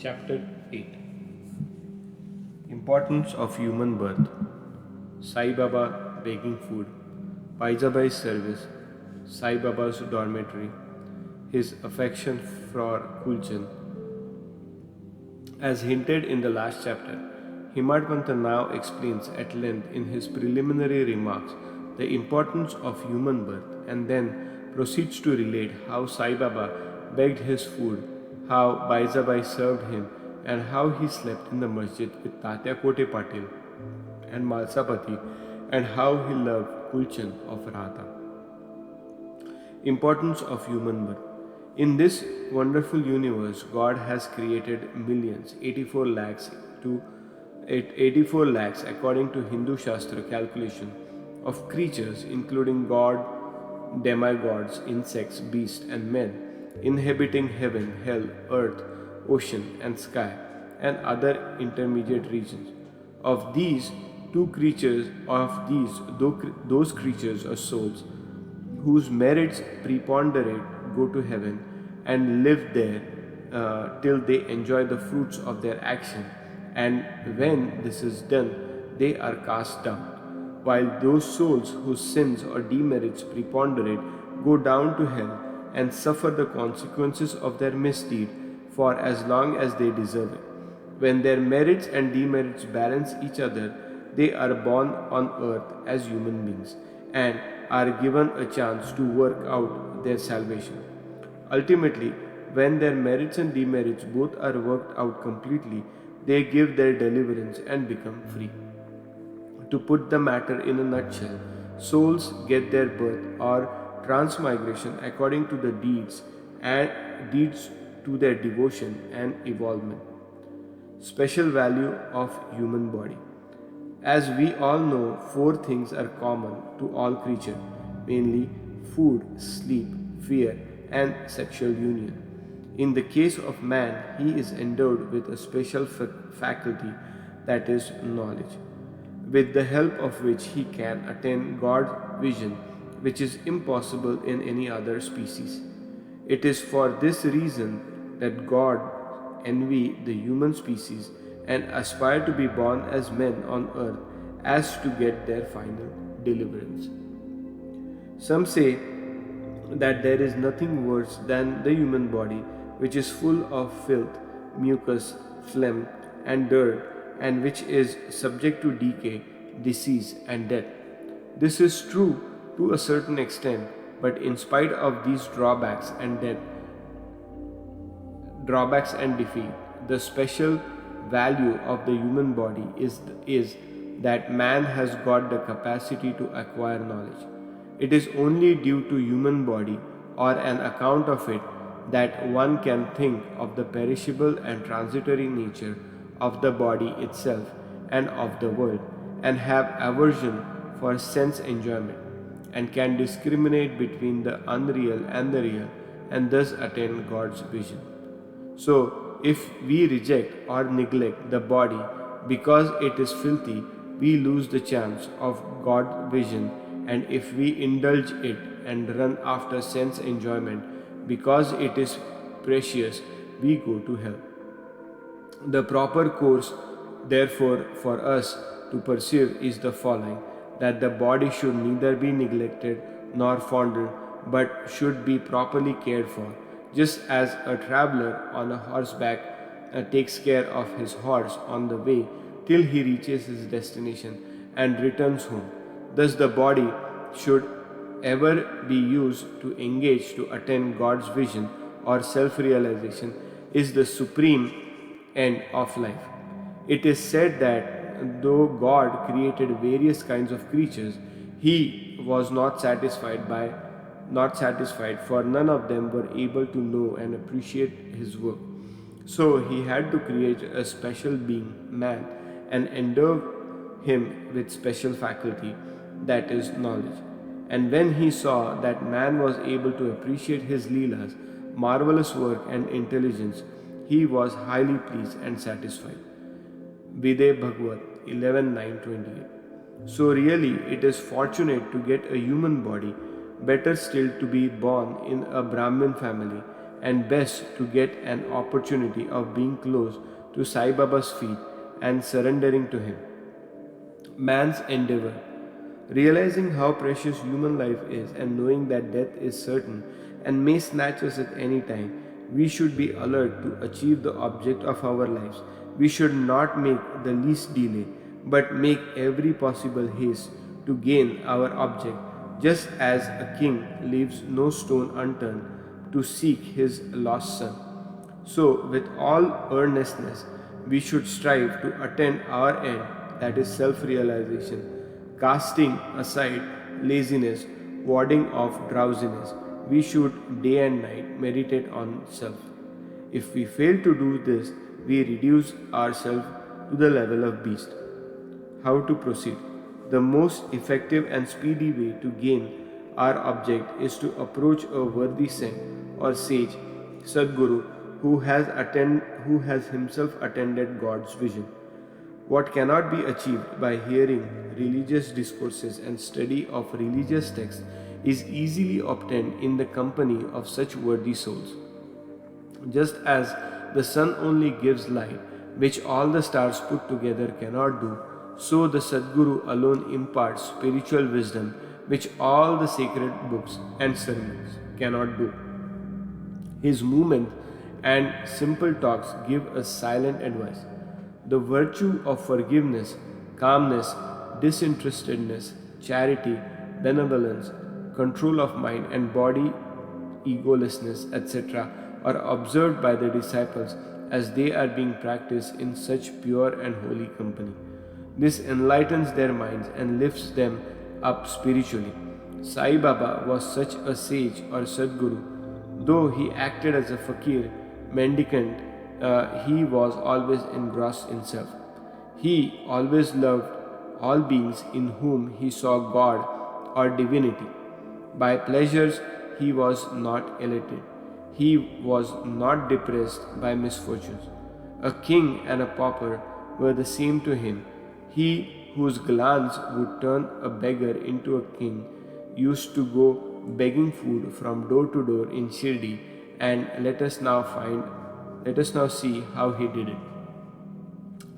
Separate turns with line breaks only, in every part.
Chapter 8. Importance of Human Birth. Sai Baba begging food, Baijabai's service, Sai Baba's dormitory, his affection for Khusalchand. As hinted in the last chapter, Himadpanta now explains at length in his preliminary remarks the importance of human birth and then proceeds to relate how Sai Baba begged his food, how Baijabai served him, and how he slept in the masjid with Tatya Kote Patil and Malsapati, and how he loved Khusalchand of Radha. Importance of human birth. In this wonderful universe, God has created millions, 84 lakhs to 84 lakhs according to Hindu Shastra calculation, of creatures including God, demigods, insects, beasts and men, inhabiting heaven, hell, earth, ocean and sky, and other intermediate regions. Of these those creatures or souls whose merits preponderate go to heaven and live there till they enjoy the fruits of their action, and when this is done, they are cast down, while those souls whose sins or demerits preponderate go down to hell and suffer the consequences of their misdeed for as long as they deserve it. When their merits and demerits balance each other, they are born on earth as human beings and are given a chance to work out their salvation. Ultimately, when their merits and demerits both are worked out completely, they give their deliverance and become free. To put the matter in a nutshell, souls get their birth or transmigration according to the deeds to their devotion and evolvement. Special value of human body. As we all know, four things are common to all creatures, mainly food, sleep, fear, and sexual union. In the case of man, he is endowed with a special faculty, that is knowledge, with the help of which he can attain God's vision, which is impossible in any other species. It is for this reason that God envy the human species and aspire to be born as men on earth as to get their final deliverance. Some say that there is nothing worse than the human body, which is full of filth, mucus, phlegm, and dirt, and which is subject to decay, disease, and death. This is true to a certain extent, but in spite of these drawbacks and defeat, the special value of the human body is that man has got the capacity to acquire knowledge. It is only due to human body or an account of it that one can think of the perishable and transitory nature of the body itself and of the world, and have aversion for sense enjoyment, and can discriminate between the unreal and the real, and thus attain God's vision. So, if we reject or neglect the body because it is filthy, we lose the chance of God's vision, and if we indulge it and run after sense enjoyment because it is precious, we go to hell. The proper course, therefore, for us to pursue is the following: that the body should neither be neglected nor fondled, but should be properly cared for, just as a traveler on a horseback takes care of his horse on the way till he reaches his destination and returns home. Thus, the body should ever be used to engage to attain God's vision or self-realization is the supreme end of life. It is said that though God created various kinds of creatures, he was not satisfied, for none of them were able to know and appreciate his work. So he had to create a special being, man, and endow him with special faculty, that is knowledge. And when he saw that man was able to appreciate his Leela's marvelous work and intelligence, he was highly pleased and satisfied. Videh Bhagavad 11:9-28. So really it is fortunate to get a human body, better still to be born in a Brahmin family, and best to get an opportunity of being close to Sai Baba's feet and surrendering to him. Man's endeavor. Realizing how precious human life is and knowing that death is certain and may snatch us at any time, we should be alert to achieve the object of our lives. We should not make the least delay, but make every possible haste to gain our object, just as a king leaves no stone unturned to seek his lost son. So, with all earnestness, we should strive to attain our end, that is self realization, casting aside laziness, warding off drowsiness. We should day and night meditate on self. If we fail to do this, we reduce ourselves to the level of beast. How to proceed? The most effective and speedy way to gain our object is to approach a worthy saint or sage, Sadguru, who has himself attended God's vision. What cannot be achieved by hearing religious discourses and study of religious texts is easily obtained in the company of such worthy souls. Just as the sun only gives light, which all the stars put together cannot do, so the Sadguru alone imparts spiritual wisdom, which all the sacred books and sermons cannot do. His movement and simple talks give us silent advice. The virtue of forgiveness, calmness, disinterestedness, charity, benevolence, control of mind and body, egolessness, etc., are observed by the disciples as they are being practiced in such pure and holy company. This enlightens their minds and lifts them up spiritually. Sai Baba was such a sage or Sadguru. Though he acted as a fakir, mendicant, he was always engrossed in self. He always loved all beings in whom he saw God or divinity. By pleasures he was not elated. He was not depressed by misfortunes. A king and a pauper were the same to him. He whose glance would turn a beggar into a king used to go begging food from door to door in Shirdi, and let us now see how he did it.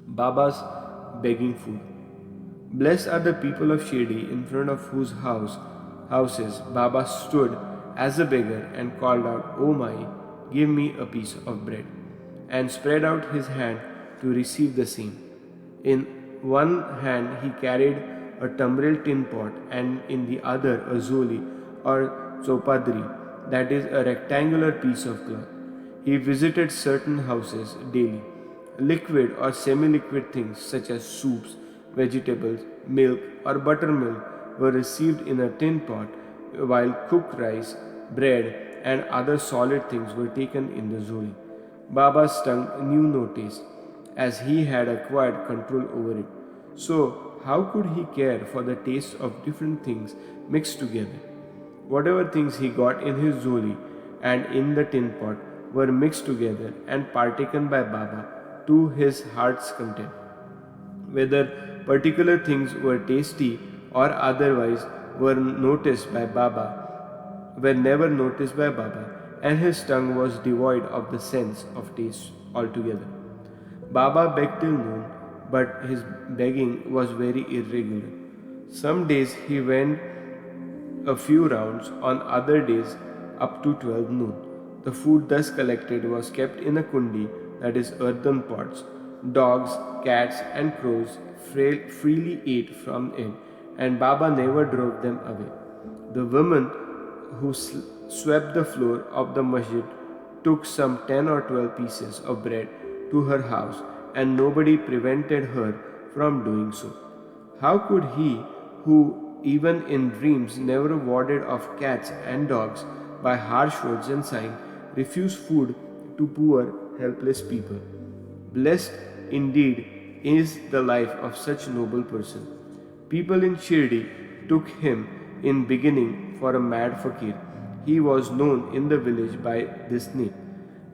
Baba's begging food. Blessed are the people of Shirdi in front of whose houses Baba stood as a beggar and called out, "O Mai, give me a piece of bread," and spread out his hand to receive the same. In one hand he carried a tambril tin pot and in the other a zoli or chopadri, that is a rectangular piece of cloth. He visited certain houses daily. Liquid or semi-liquid things such as soups, vegetables, milk or buttermilk were received in a tin pot, while cooked rice, bread and other solid things were taken in the zoli. Baba's tongue knew no taste, as he had acquired control over it. So, how could he care for the taste of different things mixed together? Whatever things he got in his zoli and in the tin pot were mixed together and partaken by Baba to his heart's content. Whether particular things were tasty or otherwise were never noticed by Baba, and his tongue was devoid of the sense of taste altogether. Baba begged till noon, but his begging was very irregular. Some days he went a few rounds, on other days up to 12 noon. The food thus collected was kept in a kundi, that is earthen pots. Dogs, cats and crows freely ate from it, and Baba never drove them away. The women who swept the floor of the masjid took some 10 or 12 pieces of bread to her house, and nobody prevented her from doing so. How could he, who even in dreams never warded off cats and dogs by harsh words and signs, refuse food to poor, helpless people? Blessed indeed is the life of such noble person. People in Shirdi took him in beginning for a mad fakir. He was known in the village by this name.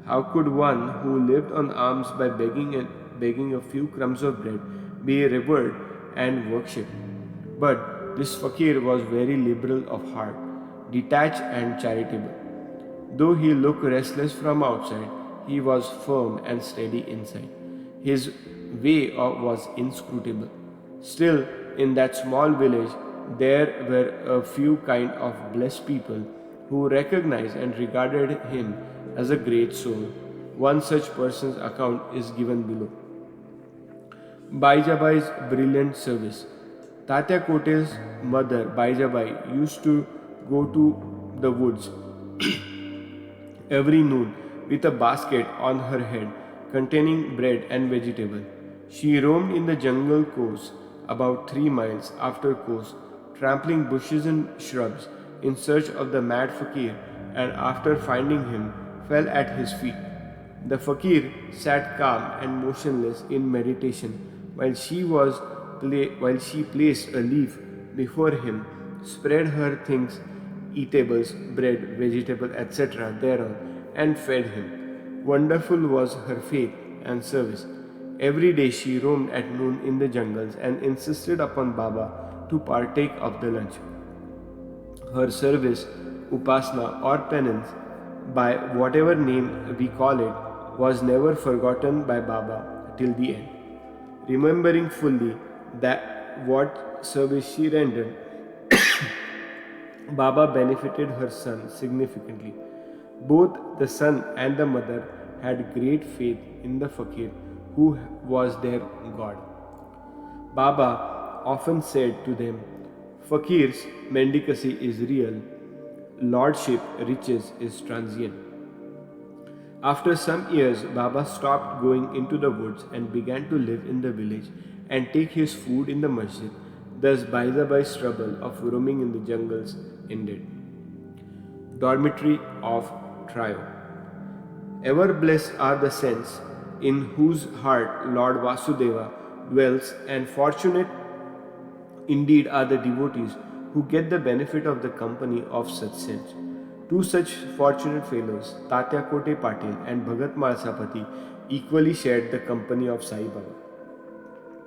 How could one who lived on alms by begging a few crumbs of bread be revered and worshipped? But this fakir was very liberal of heart, detached and charitable. Though he looked restless from outside, he was firm and steady inside. His was inscrutable. Still, in that small village, there were a few kind of blessed people who recognized and regarded him as a great soul. One such person's account is given below. Baijabai's brilliant service. Tatya Kote's mother, Baijabai, used to go to the woods every noon with a basket on her head containing bread and vegetable. She roamed in the jungle course about 3 miles after course, trampling bushes and shrubs in search of the mad fakir, and after finding him, fell at his feet. The fakir sat calm and motionless in meditation while she placed a leaf before him, spread her things, eatables, bread, vegetable, etc. thereon, and fed him. Wonderful was her faith and service. Every day she roamed at noon in the jungles and insisted upon Baba to partake of the lunch. Her service, upasana or penance, by whatever name we call it, was never forgotten by Baba till the end. Remembering fully that what service she rendered, Baba benefited her son significantly. Both the son and the mother had great faith in the fakir who was their God. Baba often said to them, Fakir's mendicancy is real, lordship, riches is transient. After some years, Baba stopped going into the woods and began to live in the village and take his food in the masjid. Thus, Baijabai's trouble of roaming in the jungles ended. Dormitory of Trio. Ever blessed are the saints in whose heart Lord Vasudeva dwells, and fortunate indeed are the devotees who get the benefit of the company of such saints. Two such fortunate fellows, Tatya Kote Patil and Bhagat Malsapati, equally shared the company of Sai Baba.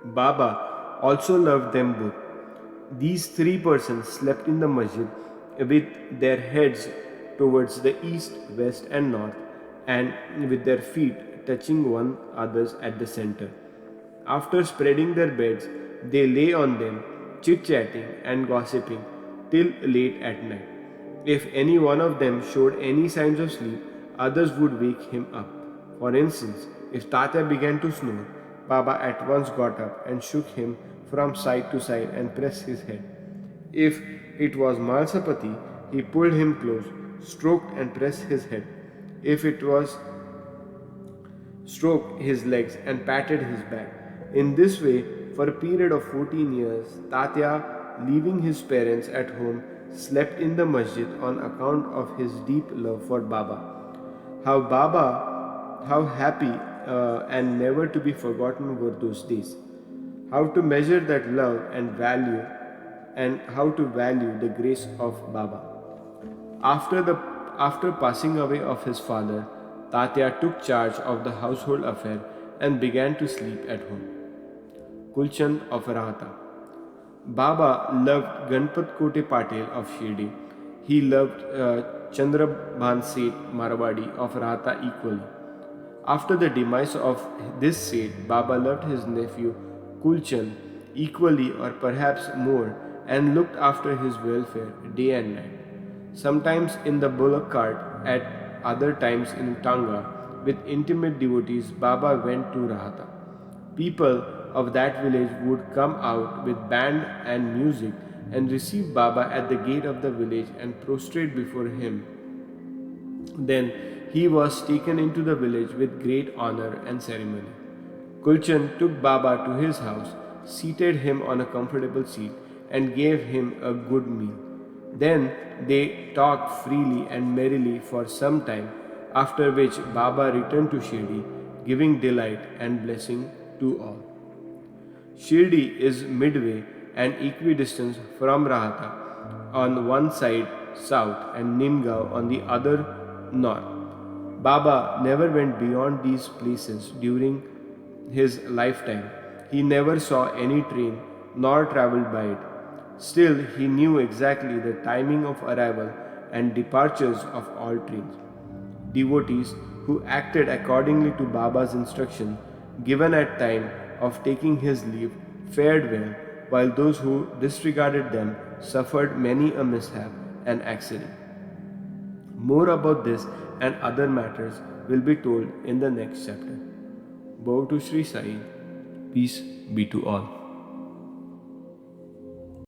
Baba also loved them both. These three persons slept in the masjid with their heads towards the east, west, and north, and with their feet touching one another's at the center. After spreading their beds, they lay on them, chit chatting and gossiping till late at night. If any one of them showed any signs of sleep, others would wake him up. For instance, if Tatya began to snore, Baba at once got up and shook him from side to side and pressed his head. If it was Malsapati, he pulled him close, stroked and pressed his head. If it was stroked his legs and patted his back. In this way, for a period of 14 years, Tatya, leaving his parents at home, slept in the masjid on account of his deep love for Baba. How happy and never to be forgotten were those days. How to measure that love and how to value the grace of Baba. After passing away of his father, Tatya took charge of the household affair and began to sleep at home. Khulchand of Rahata. Baba loved Ganpat Kote Patil of Shirdi. He loved Chandrabhan Seth Marwadi of Rahata equally. After the demise of this Seth, Baba loved his nephew Khulchand equally or perhaps more and looked after his welfare day and night. Sometimes in the bullock cart, at other times in Tanga, with intimate devotees, Baba went to Rahata. People of that village would come out with band and music and receive Baba at the gate of the village and prostrate before him. Then he was taken into the village with great honor and ceremony. Khulchand took Baba to his house, seated him on a comfortable seat, and gave him a good meal. Then they talked freely and merrily for some time, after which Baba returned to Shirdi, giving delight and blessing to all. Shirdi is midway and equidistant from Rahata on one side south and Nimgaon on the other north. Baba never went beyond these places during his lifetime. He never saw any train nor travelled by it. Still, he knew exactly the timing of arrival and departures of all trains. Devotees who acted accordingly to Baba's instruction given at time of taking his leave fared well, while those who disregarded them suffered many a mishap and accident. More about this and other matters will be told in the next chapter. Bow to Shri Sai. Peace be to all.